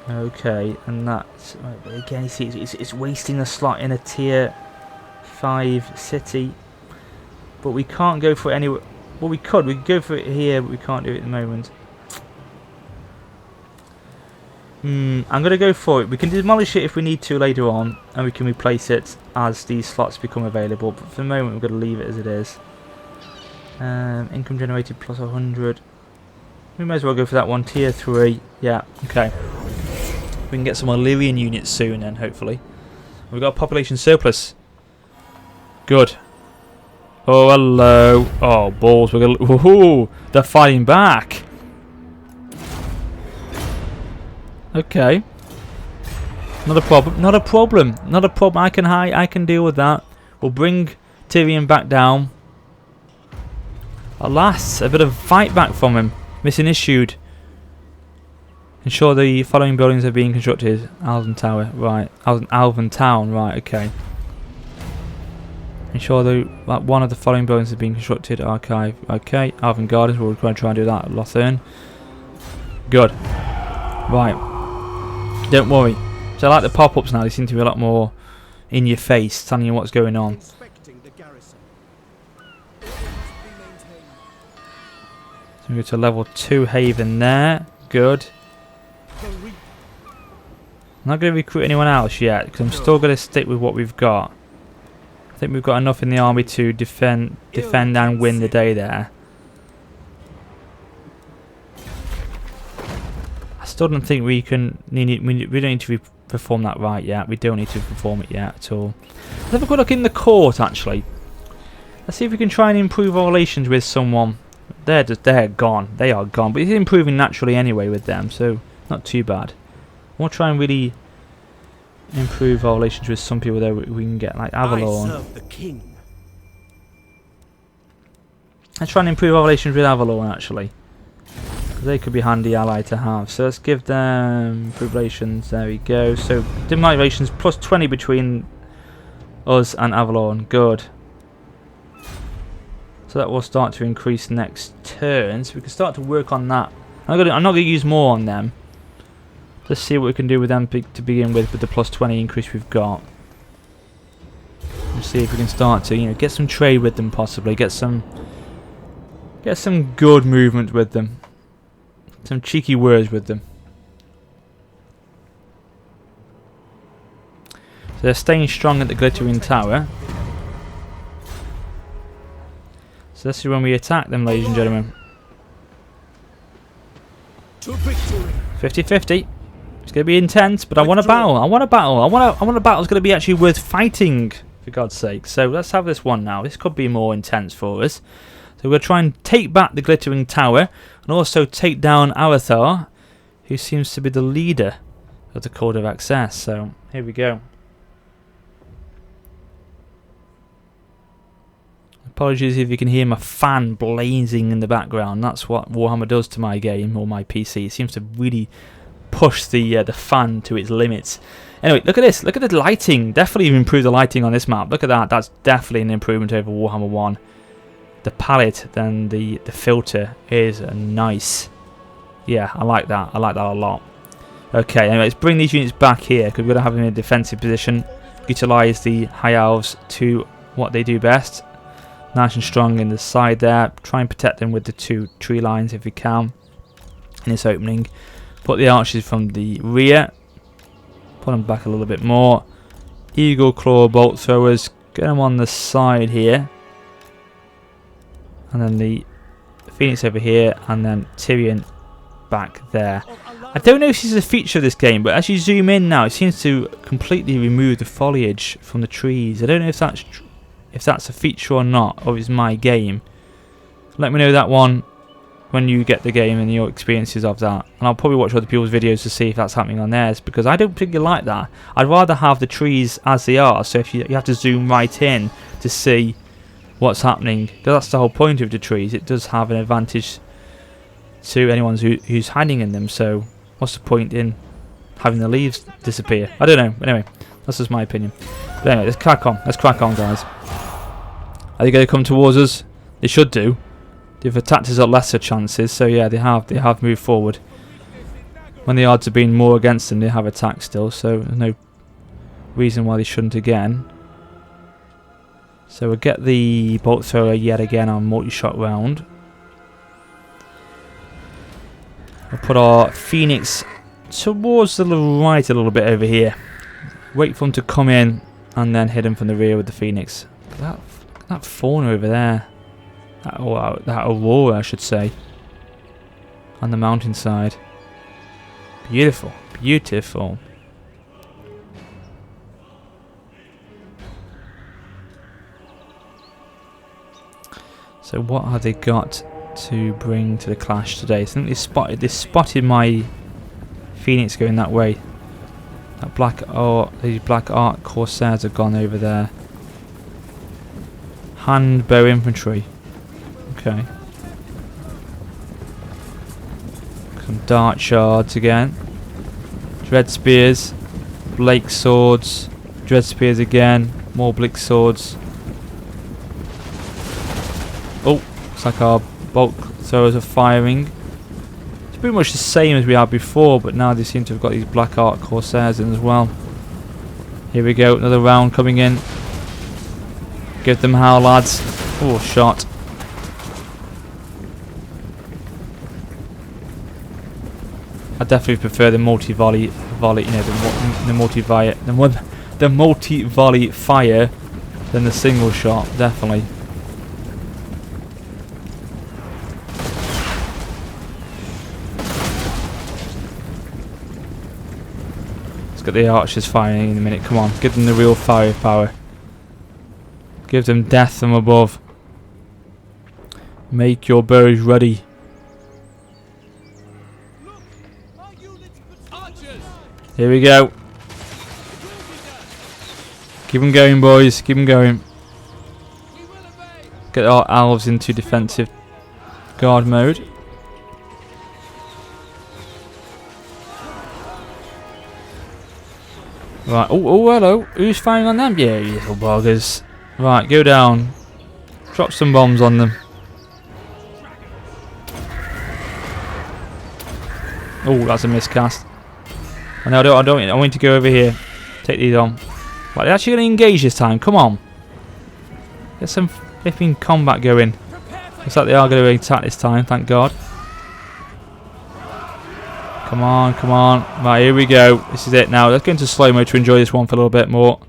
Okay, and that's... Again, you see, it's wasting a slot in a tier 5 city. But we can't go for it anywhere. Well, we could go for it here, but we can't do it at the moment. I'm going to go for it. We can demolish it if we need to later on, and we can replace it as these slots become available. But for the moment, we're going to leave it as it is. Income generated +100. We may as well go for that one. Tier 3. Yeah, okay. We can get some Illyrian units soon then, hopefully. We've got a population surplus. Good. Oh, hello. Oh, balls. We're gonna... Ooh, they're fighting back. Okay. Not a problem. Not a problem. Not a problem. I can deal with that. We'll bring Tyrion back down. Alas, a bit of fight back from him. Mission issued. Ensure the following buildings are being constructed. Alvin Tower. Right. Alvin Town. Right. Okay. Ensure that one of the following buildings is being constructed. Archive. Okay. Alvin Gardens. We're going to try and do that at Lothern. Good. Right. Don't worry. So I like the pop-ups now. They seem to be a lot more in your face, telling you what's going on. So we go to level 2 Haven there. Good. I'm not going to recruit anyone else yet because I'm still going to stick with what we've got. I think we've got enough in the army to defend and win the day there. I still don't think we can. We don't need to perform that right yet. We don't need to perform it yet at all. Let's have a good look in the court actually. Let's see if we can try and improve our relations with someone. They're gone. They are gone. But it's improving naturally anyway with them, so not too bad. We'll try and really improve our relations with some people that we can get, like Avalon. I serve the king. Let's try and improve our relations with Avalon actually. They could be a handy ally to have. So let's give them improved relations. There we go. So diplomatic relations +20 between us and Avalon. Good. So that will start to increase next turn. So we can start to work on that. I'm not going to use more on them. Let's see what we can do with them to begin with the +20 increase we've got. Let's see if we can start to, get some trade with them possibly. Get some good movement with them. Some cheeky words with them. So they're staying strong at the Glittering Tower. So this is when we attack them, ladies and gentlemen. 50-50. It's going to be intense, but I want a battle. I want a battle. I want a battle that's going to be actually worth fighting, for God's sake. So let's have this one now. This could be more intense for us. So we'll try and take back the Glittering Tower and also take down Arathar, who seems to be the leader of the Code of Access. So here we go. Apologies if you can hear my fan blazing in the background. That's what Warhammer does to my game or my PC. It seems to really push the fan to its limits. Anyway, look at this. Look at the lighting. Definitely improved the lighting on this map. Look at that. That's definitely an improvement over Warhammer 1. The palette, then the filter is nice. Yeah, I like that. I like that a lot. Okay, anyway, let's bring these units back here because we're going to have them in a defensive position. Utilise the High Elves to what they do best. Nice and strong in the side there. Try and protect them with the 2 tree lines if we can in this opening. Put the archers from the rear. Put them back a little bit more. Eagle Claw bolt throwers. Get them on the side here. And then the Phoenix over here. And then Tyrion back there. I don't know if this is a feature of this game, but as you zoom in now, it seems to completely remove the foliage from the trees. I don't know if that's a feature or not, or it's my game. Let me know that one when you get the game and your experiences of that. And I'll probably watch other people's videos to see if that's happening on theirs, because I don't particularly like that. I'd rather have the trees as they are, so if you have to zoom right in to see what's happening, because that's the whole point of the trees. It does have an advantage to anyone who's hiding in them, so what's the point in having the leaves disappear? I don't know. Anyway, that's just my opinion. But anyway, let's crack on. Let's crack on, guys. Are they going to come towards us? They should do. They've attacked us at lesser chances, so yeah, they have moved forward. When the odds have been more against them, they have attacked still, so there's no reason why they shouldn't again. So we'll get the bolt thrower yet again on multi-shot round. We'll put our Phoenix towards the right a little bit over here. Wait for them to come in and then hit them from the rear with the Phoenix. That fauna over there. That aurora, I should say. On the mountainside. Beautiful. Beautiful. So what have they got to bring to the clash today? I think they spotted my Phoenix going that way. That these black art corsairs have gone over there. Hand bow infantry. Okay. Some dart shards again. Dread spears. Blake swords. Dread spears again. More Blake swords. Oh, looks like our bolt throwers are firing. It's pretty much the same as we had before, but now they seem to have got these black art corsairs in as well. Here we go, another round coming in. Give them howl, lads. Oh, shot. I definitely prefer the multi-volley, the multi-volley fire than the single shot, definitely. Let's get the archers firing in a minute. Come on, give them the real firepower. Give them death from above. Make your bows ready. Here we go. Keep them going, boys. Keep them going. Get our elves into defensive guard mode. Right. Oh, hello. Who's firing on them? Yeah, you little buggers. Right, go down. Drop some bombs on them. Oh, that's a miscast. No, I don't. I want to go over here. Take these on. Right, they're actually going to engage this time. Come on. Get some flipping combat going. Looks like they are going to attack this time, thank God. Come on, come on. Right, here we go. This is it now. Let's go into slow-mo to enjoy this one for a little bit more.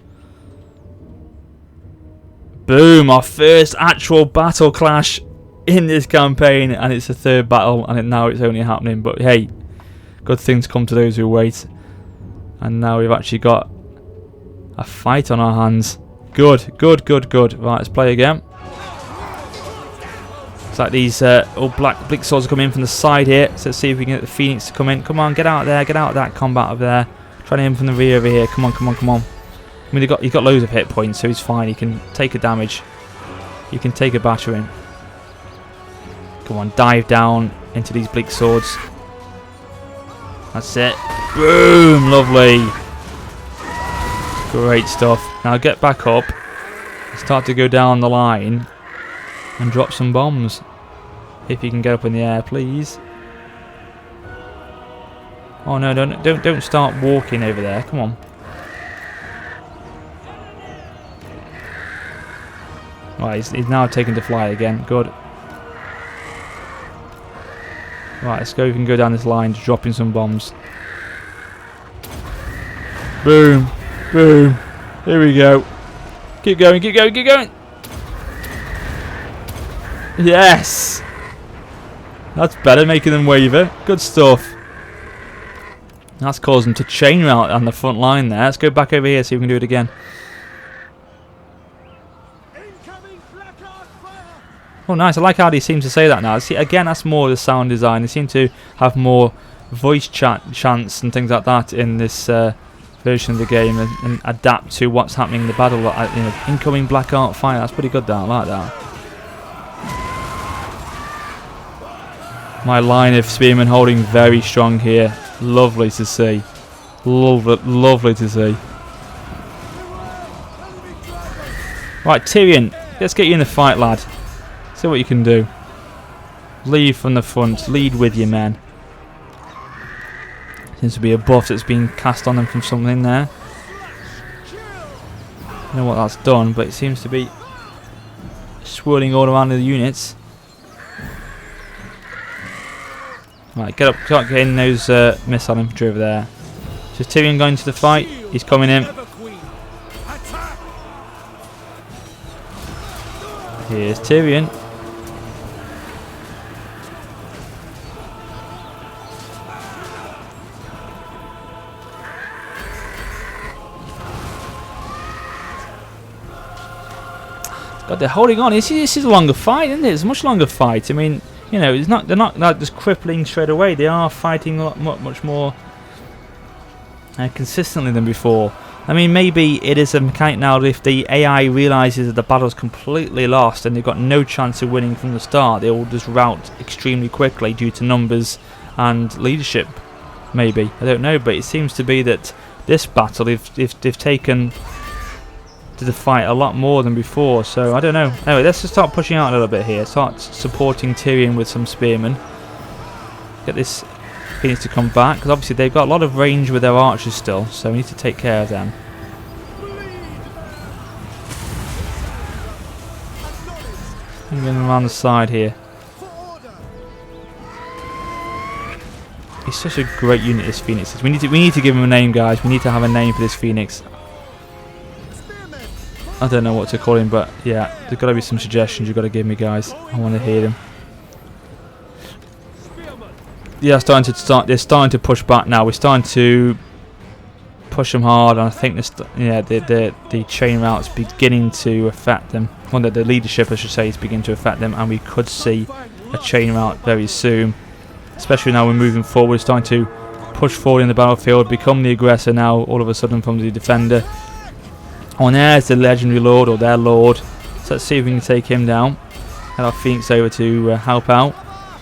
Boom, our first actual battle clash in this campaign, and it's the third battle, and now it's only happening, but hey, good things come to those who wait. And now we've actually got a fight on our hands. Good, good, good, good. Right, let's play again. It's like these all blick swords are coming in from the side here. So let's see if we can get the Phoenix to come in. Come on, get out there, get out of that combat over there. Trying to him from the rear over here. Come on, come on, come on. I mean, he's got loads of hit points, so he's fine. He can take a damage. He can take a battering. Come on, dive down into these bleak swords. That's it. Boom! Lovely. Great stuff. Now get back up. Start to go down the line and drop some bombs. If you can get up in the air, please. Oh no! Don't start walking over there. Come on. Right, he's now taken to fly again. Good. Right, let's go. We can go down this line, dropping some bombs. Boom, boom. Here we go. Keep going, keep going, keep going. Yes. That's better, making them waver. Good stuff. That's caused them to chain route on the front line there. Let's go back over here, see if we can do it again. Oh, nice. I like how he seems to say that now. See, again, that's more the sound design. They seem to have more voice chants and things like that in this version of the game and adapt to what's happening in the battle. You know, incoming black art fire. That's pretty good, that. I like that. My line of spearmen holding very strong here. Lovely to see. Lovely to see. Right, Tyrion, let's get you in the fight, lad. See what you can do. Lead from the front. Lead with your men. Seems to be a buff that's been cast on them from something there. I don't know what that's done, but it seems to be swirling all around the units. Right, get up, start getting those missile infantry over there. So Tyrion going to the fight. He's coming in. Here's Tyrion. God, they're holding on. This is a longer fight, isn't it? It's a much longer fight. I mean, you know, they're not like just crippling straight away. They are fighting a lot, much more consistently than before. I mean, maybe it is a mechanic now that if the AI realises that the battle's completely lost and they've got no chance of winning from the start, they will just rout extremely quickly due to numbers and leadership. Maybe, I don't know, but it seems to be that this battle, they've taken to the fight a lot more than before, so I don't know. Anyway, let's just start pushing out a little bit here. Start supporting Tyrion with some spearmen. Get this Phoenix to come back, because obviously they've got a lot of range with their archers still, so we need to take care of them. I'm going around the side here. He's such a great unit, this Phoenix is. We need to give him a name, guys. We need to have a name for this Phoenix. I don't know what to call him, but yeah, there's got to be some suggestions you've got to give me, guys. I want to hear them. Yeah, they're starting to push back now. We're starting to push them hard, and I think the chain route's beginning to affect them. Well, the leadership, I should say, is beginning to affect them, and we could see a chain route very soon. Especially now we're moving forward, starting to push forward in the battlefield, become the aggressor now, all of a sudden from the defender. Oh, there's the legendary lord, or their lord. So let's see if we can take him down. Get our Phoenix over to help out.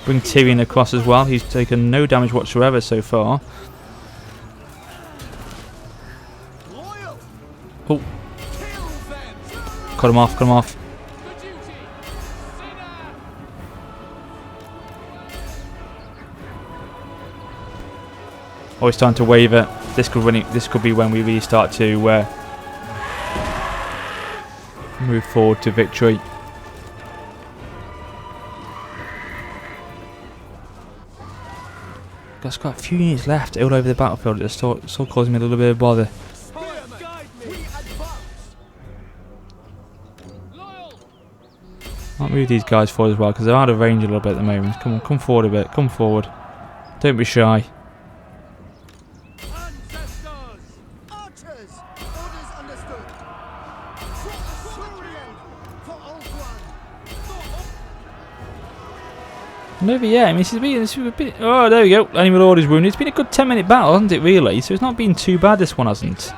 Bring Tyrion across as well. He's taken no damage whatsoever so far. Oh. Cut him off, cut him off. Oh, he's starting to waver. This could be when we really start to move forward to victory. Got quite a few units left all over the battlefield. It's still causing me a little bit of bother. I'll move these guys forward as well because they're out of range a little bit at the moment. Come on, come forward a bit. Come forward. Don't be shy. archers! Orders understood. Tyrion for Old One. Never yet. I mean, it's been a bit. Oh, there we go. Animal Lord is wounded. It's been a good 10-minute battle, hasn't it, really? So it's not been too bad, this one, hasn't.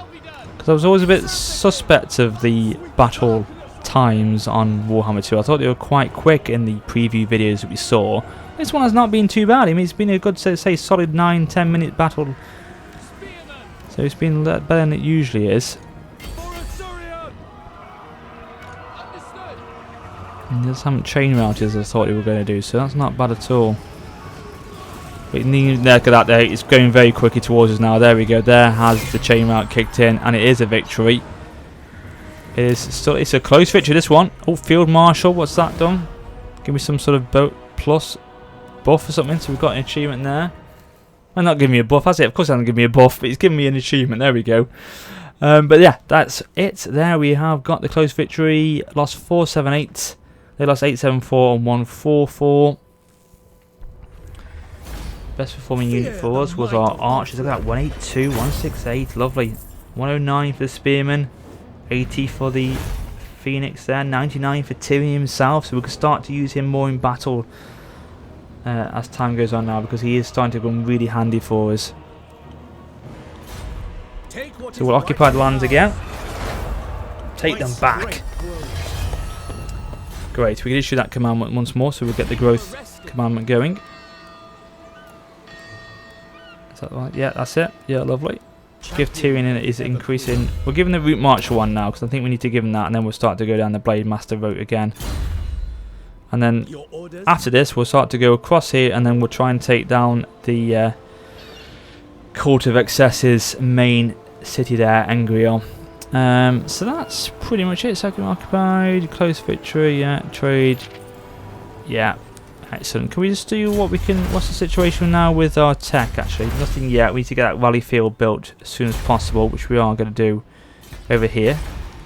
Because I was always a bit suspect of the battle times on Warhammer 2. I thought they were quite quick in the preview videos that we saw. This one has not been too bad. I mean, it's been a good, say, solid 9-10 minute battle. So it's been better than it usually is. And just haven't chain routed as I thought they were going to do, so that's not bad at all. But look at that there, it's going very quickly towards us now. There we go, there has the chain route kicked in, and it is a victory. It's a close victory, this one. Oh, Field Marshal, what's that done? Give me some sort of boat plus buff or something, so we've got an achievement there. Well, not giving me a buff, has it? Of course it hasn't given me a buff, but it's giving me an achievement, there we go. But yeah, that's it. There we have got the close victory. Lost 478. They lost 874 and 144. Best performing unit for us was our archers. Look at that, 182, 168, lovely. 109 for the spearman, 80 for the phoenix there, 99 for Tyrion himself. So we can start to use him more in battle as time goes on now, because he is starting to become really handy for us. So we'll occupy the lands again. Take them back. Great, we can issue that commandment once more, so we'll get the growth commandment going. Is that right? Yeah, that's it. Yeah, lovely. Give Tyrion his increasing. We're giving the Route Marcher one now, because I think we need to give him that, and then we'll start to go down the Blade Master route again. And then after this, we'll start to go across here, and then we'll try and take down the Court of Excess's main city there, Angriel. So that's pretty much it. Second occupied, close victory, yeah, trade, yeah, excellent. Can we just do what we can? What's the situation now with our tech? Actually, nothing yet. We need to get that rally field built as soon as possible, which we are going to do over here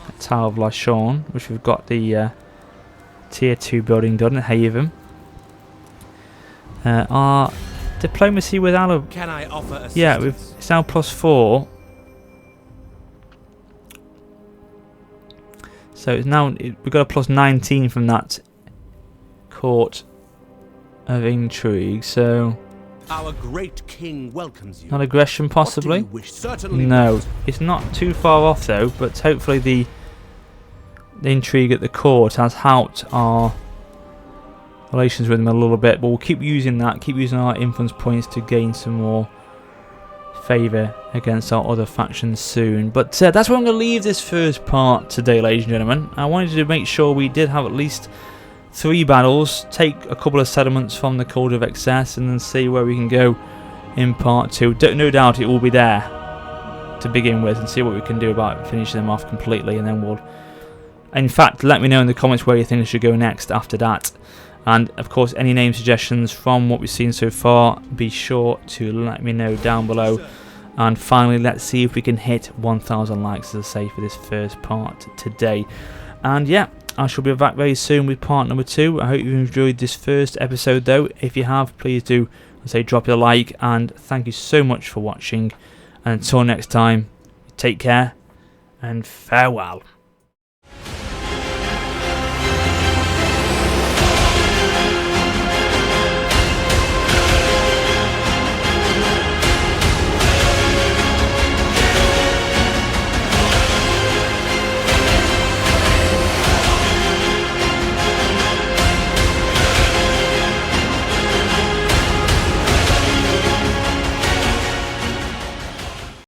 at Tower of Lashon, which we've got the tier 2 building done at Haven. Our diplomacy with Alab. Can I offer assistance? Yeah, it's now +4. So it's now we've got a +19 from that Court of Intrigue. So our great king welcomes you. not aggression, possibly. What do you wish? Certainly No, not. it's not too far off though. But hopefully the intrigue at the court has helped our relations with them a little bit. But we'll keep using that. Keep using our influence points to gain some more favour against our other factions soon. But that's where I'm going to leave this first part today, ladies and gentlemen. I wanted to make sure we did have at least 3 battles, take a couple of settlements from the Court of Excess, and then see where we can go in part 2. No doubt it will be there to begin with, and see what we can do about finishing them off completely, and then we'll... In fact, let me know in the comments where you think I should go next after that. And of course, any name suggestions from what we've seen so far, be sure to let me know down below. And finally, let's see if we can hit 1,000 likes, as I say, for this first part today. And yeah, I shall be back very soon with part number 2. I hope you enjoyed this first episode though. If you have, please do, as I say, drop your like, and thank you so much for watching. And until next time, take care and farewell.